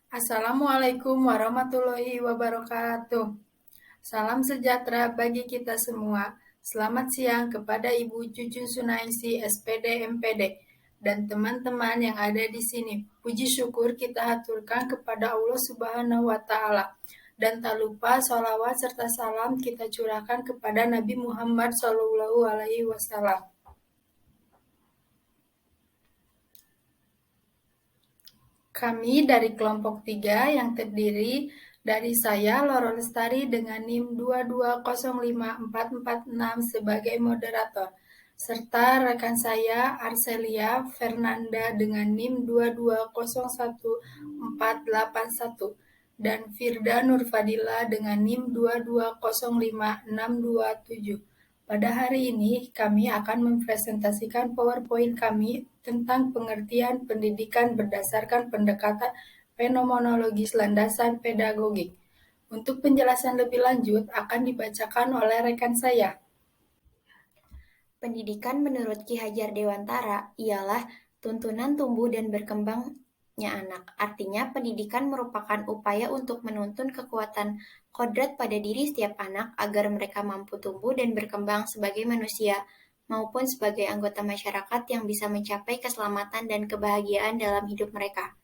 Assalamualaikum warahmatullahi wabarakatuh. Salam sejahtera bagi kita semua. Selamat siang kepada Ibu Cucu Sunaisi SPD MPD dan teman-teman yang ada di sini. Puji syukur kita haturkan kepada Allah Subhanahu wa Ta'ala. Dan tak lupa sholawat serta salam kita curahkan kepada Nabi Muhammad SAW. Kami dari kelompok 3 yang terdiri dari saya, Loro Lestari dengan NIM 2205446 sebagai moderator, serta rekan saya, Arcelia Fernanda dengan NIM 2201481, dan Firda Nurfadila dengan NIM 2205627. Pada hari ini, kami akan mempresentasikan PowerPoint kami tentang pengertian pendidikan berdasarkan pendekatan fenomenologis landasan pedagogik. Untuk penjelasan lebih lanjut akan dibacakan oleh rekan saya. Pendidikan menurut Ki Hajar Dewantara ialah tuntunan tumbuh dan berkembangnya anak. Artinya, pendidikan merupakan upaya untuk menuntun kekuatan kodrat pada diri setiap anak agar mereka mampu tumbuh dan berkembang sebagai manusia maupun sebagai anggota masyarakat yang bisa mencapai keselamatan dan kebahagiaan dalam hidup mereka.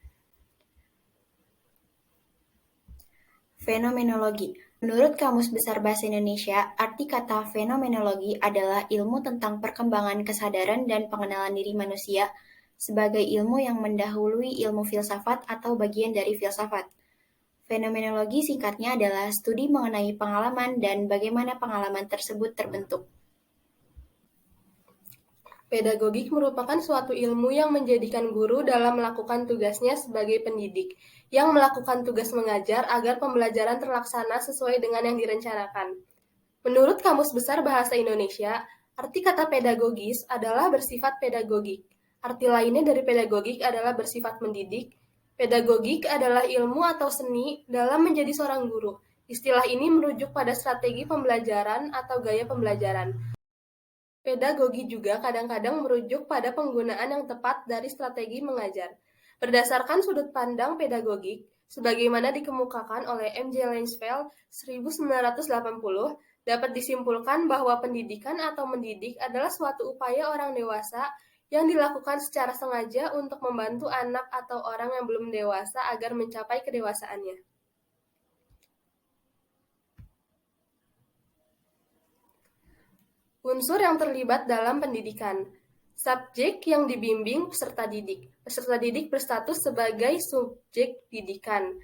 Fenomenologi. Menurut Kamus Besar Bahasa Indonesia, arti kata fenomenologi adalah ilmu tentang perkembangan kesadaran dan pengenalan diri manusia sebagai ilmu yang mendahului ilmu filsafat atau bagian dari filsafat. Fenomenologi singkatnya adalah studi mengenai pengalaman dan bagaimana pengalaman tersebut terbentuk. Pedagogik merupakan suatu ilmu yang menjadikan guru dalam melakukan tugasnya sebagai pendidik, yang melakukan tugas mengajar agar pembelajaran terlaksana sesuai dengan yang direncanakan. Menurut Kamus Besar Bahasa Indonesia, arti kata pedagogis adalah bersifat pedagogik. Arti lainnya dari pedagogik adalah bersifat mendidik. Pedagogik adalah ilmu atau seni dalam menjadi seorang guru. Istilah ini merujuk pada strategi pembelajaran atau gaya pembelajaran. Pedagogi juga kadang-kadang merujuk pada penggunaan yang tepat dari strategi mengajar. Berdasarkan sudut pandang pedagogik, sebagaimana dikemukakan oleh M.J. Lansfeld 1980, dapat disimpulkan bahwa pendidikan atau mendidik adalah suatu upaya orang dewasa yang dilakukan secara sengaja untuk membantu anak atau orang yang belum dewasa agar mencapai kedewasaannya. Unsur yang terlibat dalam pendidikan. Subjek yang dibimbing peserta didik. Peserta didik berstatus sebagai subjek didikan.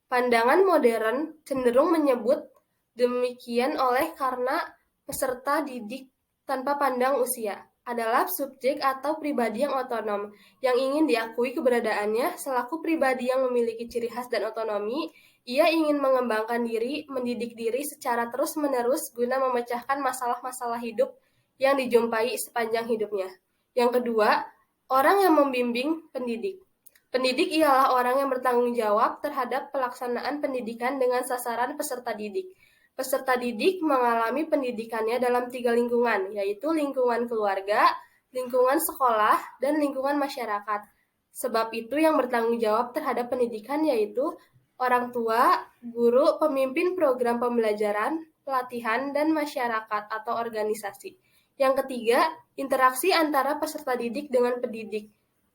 Pandangan modern cenderung menyebut demikian karena peserta didik tanpa pandang usia adalah subjek atau pribadi yang otonom, yang ingin diakui keberadaannya selaku pribadi yang memiliki ciri khas dan otonomi. Ia ingin mengembangkan diri, mendidik diri secara terus-menerus guna memecahkan masalah-masalah hidup yang dijumpai sepanjang hidupnya. Yang kedua, orang yang membimbing pendidik. Pendidik ialah orang yang bertanggung jawab terhadap pelaksanaan pendidikan dengan sasaran peserta didik. Peserta didik mengalami pendidikannya dalam 3 lingkungan, yaitu lingkungan keluarga, lingkungan sekolah, dan lingkungan masyarakat. Sebab itu yang bertanggung jawab terhadap pendidikan yaitu orang tua, guru, pemimpin program pembelajaran, pelatihan, dan masyarakat atau organisasi. Yang ketiga, interaksi antara peserta didik dengan pendidik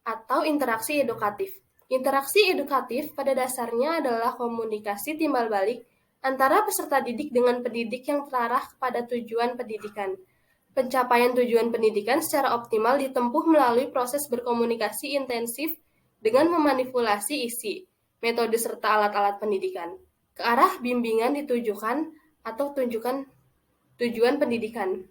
atau interaksi edukatif. Interaksi edukatif pada dasarnya adalah komunikasi timbal balik antara peserta didik dengan pendidik yang terarah kepada tujuan pendidikan. Pencapaian tujuan pendidikan secara optimal ditempuh melalui proses berkomunikasi intensif dengan memanipulasi isi, metode serta alat-alat pendidikan. Ke arah bimbingan ditujukan atau tunjukkan tujuan pendidikan.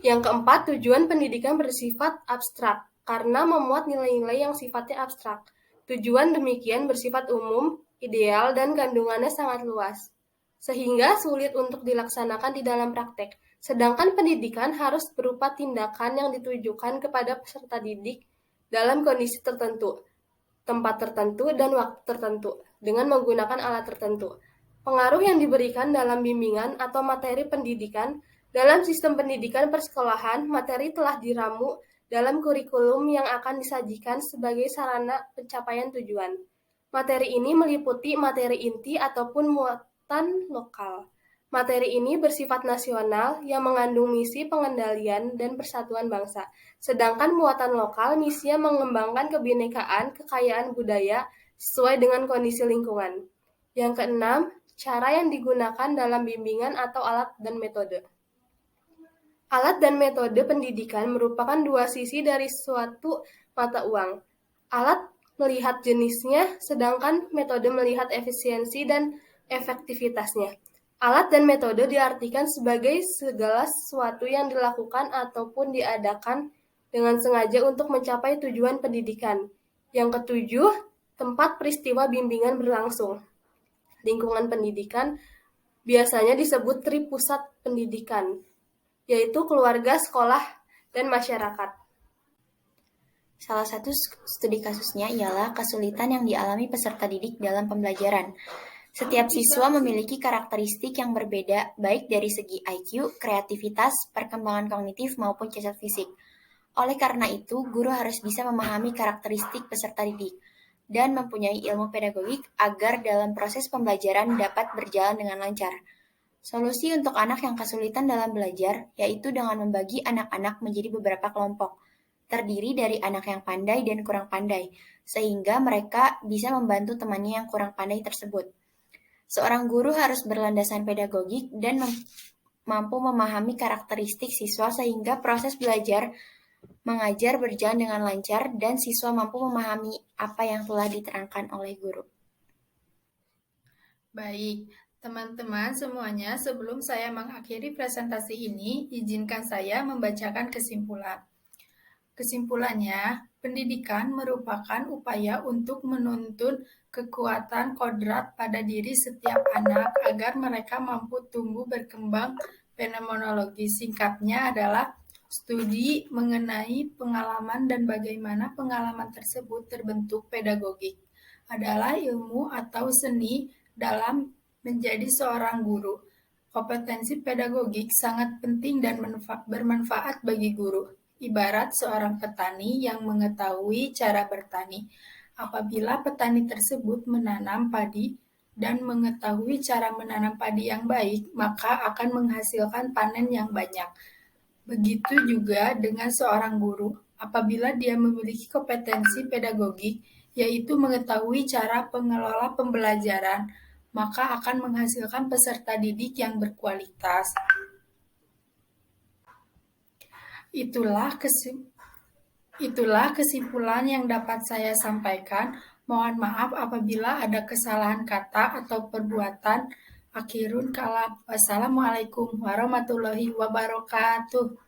Yang keempat, tujuan pendidikan bersifat abstrak karena memuat nilai-nilai yang sifatnya abstrak. Tujuan demikian bersifat umum, ideal, dan kandungannya sangat luas, sehingga sulit untuk dilaksanakan di dalam praktek. Sedangkan pendidikan harus berupa tindakan yang ditujukan kepada peserta didik dalam kondisi tertentu, tempat tertentu, dan waktu tertentu, dengan menggunakan alat tertentu. Pengaruh yang diberikan dalam bimbingan atau materi pendidikan. Dalam sistem pendidikan persekolahan, materi telah diramu dalam kurikulum yang akan disajikan sebagai sarana pencapaian tujuan. Materi ini meliputi materi inti ataupun muatan lokal. Materi ini bersifat nasional yang mengandung misi pengendalian dan persatuan bangsa. Sedangkan muatan lokal misinya mengembangkan kebinekaan, kekayaan budaya sesuai dengan kondisi lingkungan. Yang keenam, cara yang digunakan dalam bimbingan atau alat dan metode. Alat dan metode pendidikan merupakan dua sisi dari suatu mata uang. Alat melihat jenisnya, sedangkan metode melihat efisiensi dan efektivitasnya. Alat dan metode diartikan sebagai segala sesuatu yang dilakukan ataupun diadakan dengan sengaja untuk mencapai tujuan pendidikan. Yang ketujuh, tempat peristiwa bimbingan berlangsung. Lingkungan pendidikan biasanya disebut tripusat pendidikan, yaitu keluarga, sekolah, dan masyarakat. Salah satu studi kasusnya ialah kesulitan yang dialami peserta didik dalam pembelajaran. Setiap siswa memiliki karakteristik yang berbeda, baik dari segi IQ, kreativitas, perkembangan kognitif, maupun cacat fisik. Oleh karena itu, guru harus bisa memahami karakteristik peserta didik dan mempunyai ilmu pedagogik agar dalam proses pembelajaran dapat berjalan dengan lancar. Solusi untuk anak yang kesulitan dalam belajar yaitu dengan membagi anak-anak menjadi beberapa kelompok, terdiri dari anak yang pandai dan kurang pandai, sehingga mereka bisa membantu temannya yang kurang pandai tersebut. Seorang guru harus berlandasan pedagogik dan mampu memahami karakteristik siswa sehingga proses belajar mengajar berjalan dengan lancar dan siswa mampu memahami apa yang telah diterangkan oleh guru. Baik, teman-teman semuanya, sebelum saya mengakhiri presentasi ini, izinkan saya membacakan kesimpulan. Kesimpulannya, pendidikan merupakan upaya untuk menuntun kekuatan kodrat pada diri setiap anak agar mereka mampu tumbuh berkembang. Fenomenologi singkatnya adalah studi mengenai pengalaman dan bagaimana pengalaman tersebut terbentuk pedagogik. Adalah ilmu atau seni dalam menjadi seorang guru. Kompetensi pedagogik sangat penting dan bermanfaat bagi guru. Ibarat seorang petani yang mengetahui cara bertani. Apabila petani tersebut menanam padi dan mengetahui cara menanam padi yang baik, maka akan menghasilkan panen yang banyak. Begitu juga dengan seorang guru. Apabila dia memiliki kompetensi pedagogik, yaitu mengetahui cara pengelola pembelajaran, maka akan menghasilkan peserta didik yang berkualitas. Itulah kesimpulan yang dapat saya sampaikan. Mohon maaf apabila ada kesalahan kata atau perbuatan. Akhirun kalam. Wassalamualaikum warahmatullahi wabarakatuh.